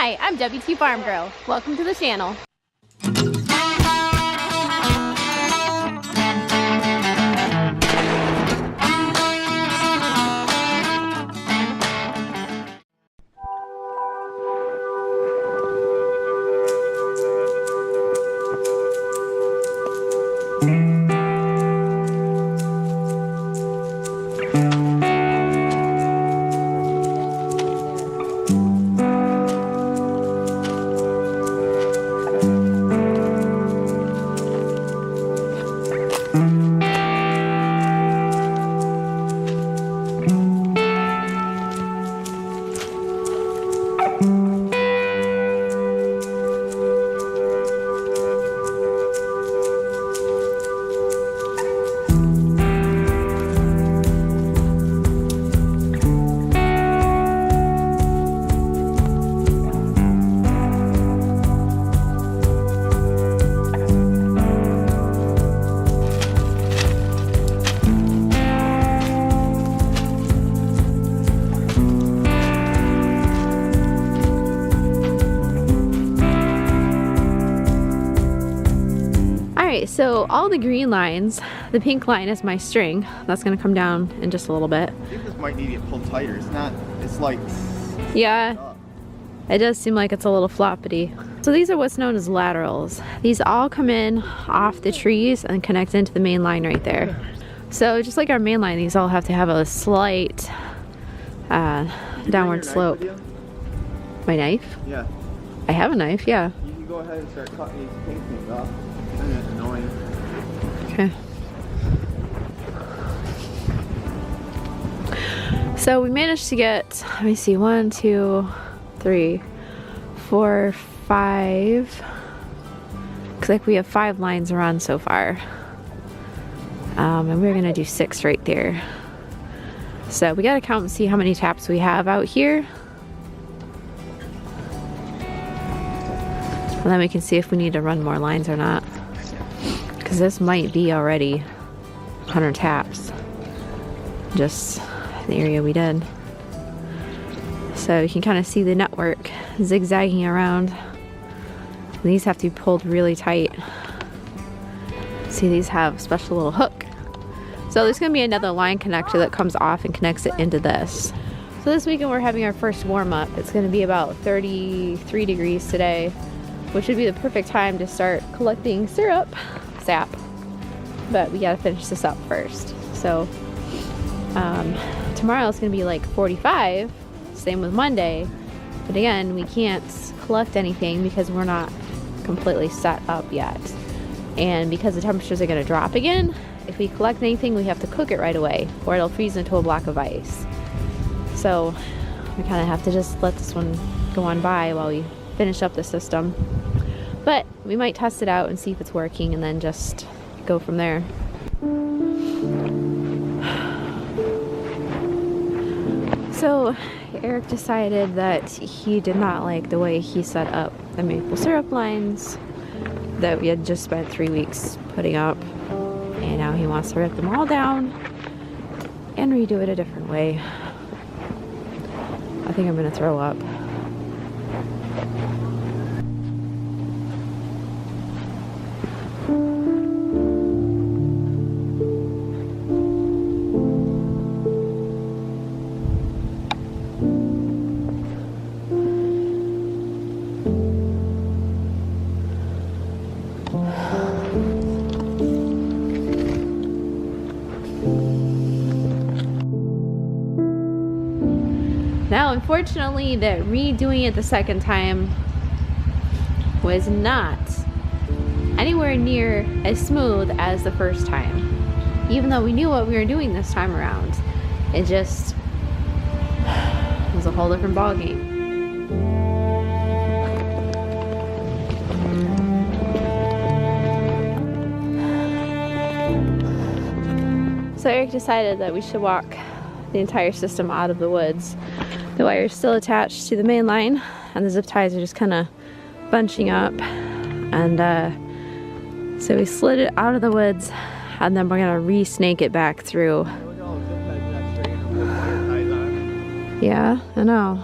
Hi, I'm WTFarm Girl. Welcome to the channel. So all the green lines, the pink line is my string. That's gonna come down in just a little bit. I think this might need to get pulled tighter. It's not, it's like... Yeah, it does seem like it's a little floppity. So these are what's known as laterals. These all come in off the trees and connect into the main line right there. So just like our main line, these all have to have a slight downward slope. My knife? Yeah. I have a knife, yeah. You can go ahead and start cutting these pink things off. That's annoying. Okay. So we managed to get, let me see, 1, 2, 3, 4, 5. Looks like we have 5 lines around so far. And we're gonna do 6 right there. So we gotta count and see how many taps we have out here. And then we can see if we need to run more lines or not. Because this might be already 100 taps. Just the area we did. So you can kind of see the network zigzagging around. These have to be pulled really tight. See, these have a special little hook. So there's going to be another line connector that comes off and connects it into this. So this weekend we're having our first warm-up. It's going to be about 33 degrees today, which would be the perfect time to start collecting sap. But we gotta finish this up first. So tomorrow it's gonna be like 45, same with Monday. But again, we can't collect anything because we're not completely set up yet. And because the temperatures are gonna drop again, if we collect anything, we have to cook it right away or it'll freeze into a block of ice. So we kind of have to just let this one go on by while we finish up the system. But we might test it out and see if it's working and then just go from there. So Eric decided that he did not like the way he set up the maple syrup lines that we had just spent 3 weeks putting up, and now he wants to rip them all down and redo it a different way. I think I'm gonna throw up. Now, unfortunately, that redoing it the second time was not anywhere near as smooth as the first time. Even though we knew what we were doing this time around, it just was a whole different ballgame. So Eric decided that we should walk the entire system out of the woods. The wire is still attached to the main line and the zip ties are just kind of bunching up, and so we slid it out of the woods and then we're gonna re-snake it back through. Yeah, I know.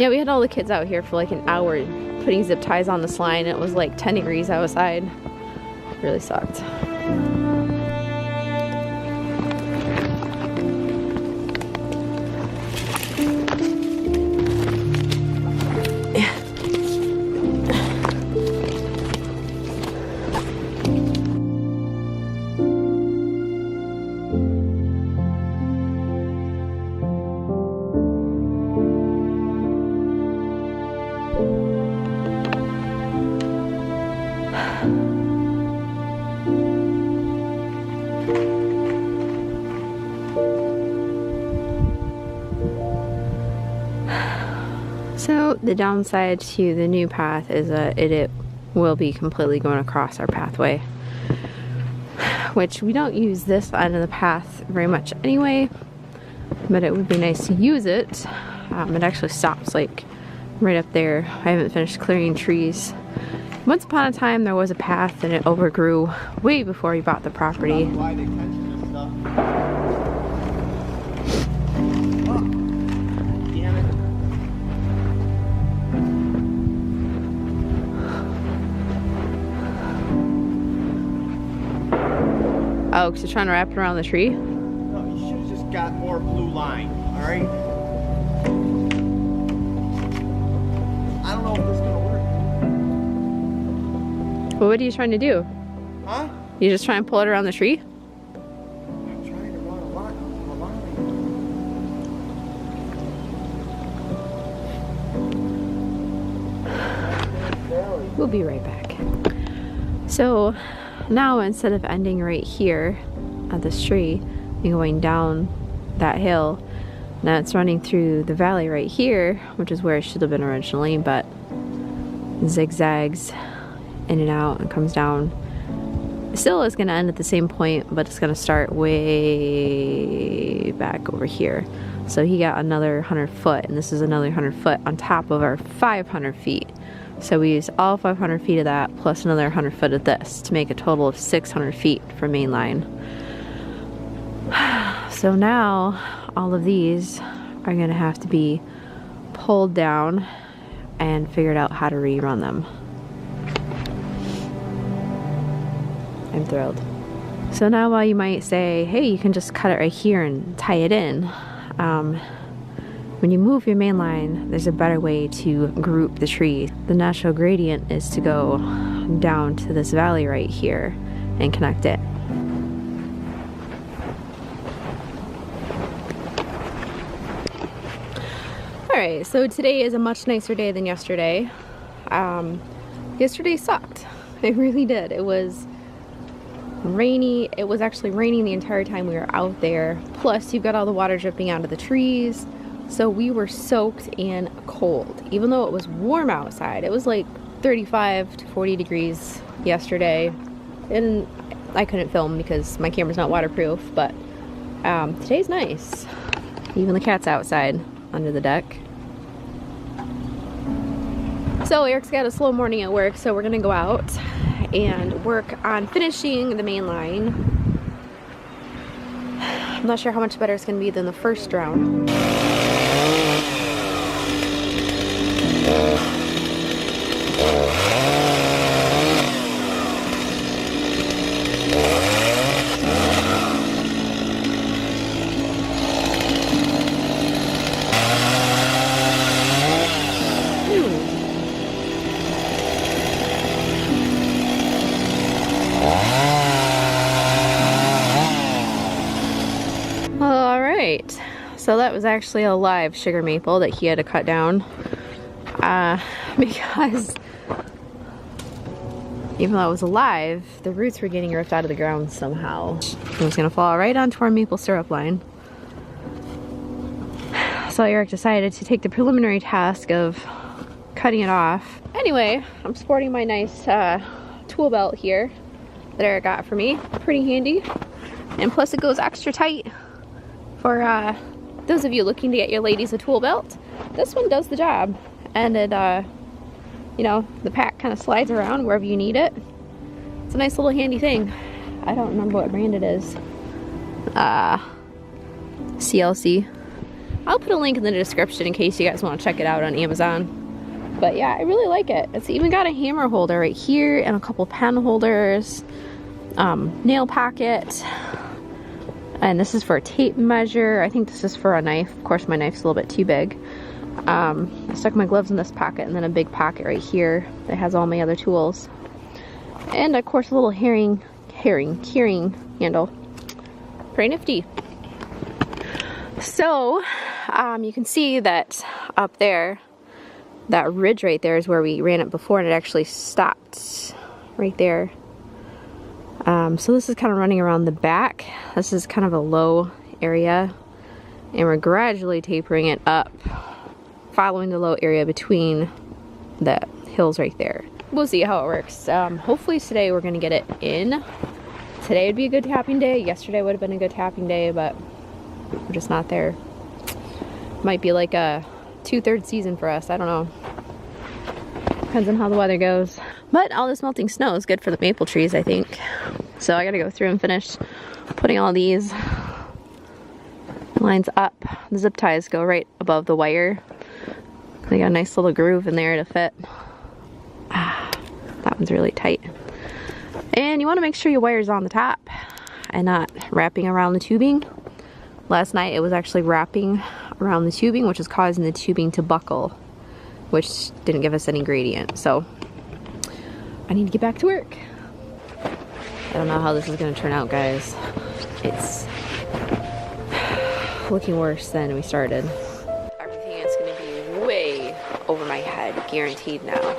Yeah, we had all the kids out here for like an hour putting zip ties on the slide, and it was like 10 degrees outside. Really sucked. So the downside to the new path is that it will be completely going across our pathway, which we don't use this end of the path very much anyway, but it would be nice to use it. It actually stops like right up there. I haven't finished clearing trees. Once upon a time there was a path and it overgrew way before we bought the property. Why they catching this stuff? Oh, damn it. Oh, because you're trying to wrap it around the tree? No, you should have just got more blue line, alright? I don't know if this is gonna work. Well, what are you trying to do? Huh? You just trying to pull it around the tree? I'm trying to run a line. We'll be right back. So now instead of ending right here at this tree and going down that hill, now it's running through the valley right here, which is where it should have been originally, but zigzags in and out and comes down. It still is going to end at the same point, but it's going to start way back over here. So he got another 100 foot, and this is another 100 foot on top of our 500 feet. So we used all 500 feet of that plus another 100 foot of this to make a total of 600 feet for main line. So now all of these are going to have to be pulled down and figured out how to rerun them. I'm thrilled. So now while you might say, hey, you can just cut it right here and tie it in, when you move your main line, there's a better way to group the tree. The natural gradient is to go down to this valley right here and connect it. Alright, so today is a much nicer day than yesterday. Yesterday sucked. It really did. It was rainy. It was actually raining the entire time we were out there. Plus, you've got all the water dripping out of the trees. So we were soaked and cold. Even though it was warm outside, it was like 35 to 40 degrees yesterday. And I couldn't film because my camera's not waterproof, but today's nice. Even the cat's outside under the deck. So Eric's got a slow morning at work, so we're gonna go out and work on finishing the main line. I'm not sure how much better it's gonna be than the first round. So that was actually a live sugar maple that he had to cut down because even though it was alive, the roots were getting ripped out of the ground somehow. It was gonna fall right onto our maple syrup line. So Eric decided to take the preliminary task of cutting it off. Anyway, I'm sporting my nice tool belt here that Eric got for me. Pretty handy. And plus it goes extra tight for those of you looking to get your ladies a tool belt. This one does the job, and it you know, the pack kind of slides around wherever you need it. It's a nice little handy thing. I don't remember what brand it is. CLC. I'll put a link in the description in case you guys want to check it out on Amazon. But yeah, I really like it. It's even got a hammer holder right here and a couple pen holders, nail pocket, and this is for a tape measure. I think this is for a knife. Of course, my knife's a little bit too big. I stuck my gloves in this pocket and then a big pocket right here that has all my other tools. And of course, a little carrying handle. Pretty nifty. So, you can see that up there, that ridge right there is where we ran it before, and it actually stopped right there. So this is kind of running around the back. This is kind of a low area, and we're gradually tapering it up, following the low area between the hills right there. We'll see how it works. Hopefully today we're gonna get it in. Today would be a good tapping day. Yesterday would have been a good tapping day, but we're just not there. Might be like a 2/3 season for us. I don't know. Depends on how the weather goes. But all this melting snow is good for the maple trees, I think. So I gotta go through and finish putting all these lines up. The zip ties go right above the wire. They got a nice little groove in there to fit. That one's really tight. And you want to make sure your wire's on the top and not wrapping around the tubing. Last night it was actually wrapping around the tubing, which is causing the tubing to buckle, which didn't give us any gradient. So I need to get back to work. I don't know how this is going to turn out, guys. It's looking worse than we started. Everything is going to be way over my head, guaranteed now.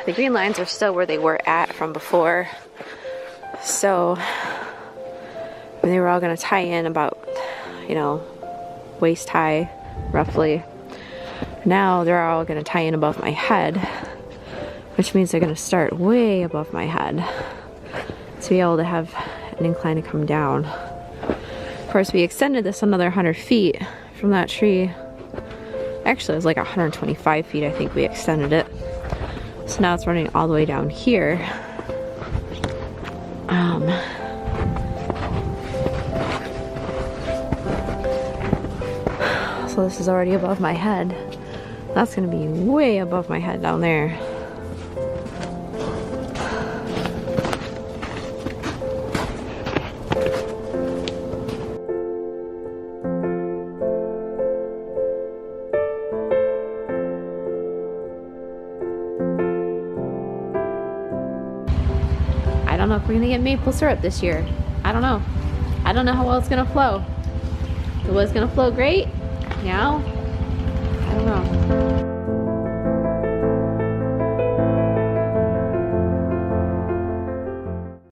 The green lines are still where they were at from before. So they were all going to tie in about, you know, waist high, roughly. Now they're all going to tie in above my head, which means they're going to start way above my head to be able to have an incline to come down. Of course, we extended this another 100 feet from that tree. Actually, it was like 125 feet, I think we extended it. So now it's running all the way down here. So this is already above my head. That's gonna be way above my head down there. I don't know if we're gonna get maple syrup this year. I don't know. I don't know how well it's gonna flow. If it was gonna flow great, now, I don't know.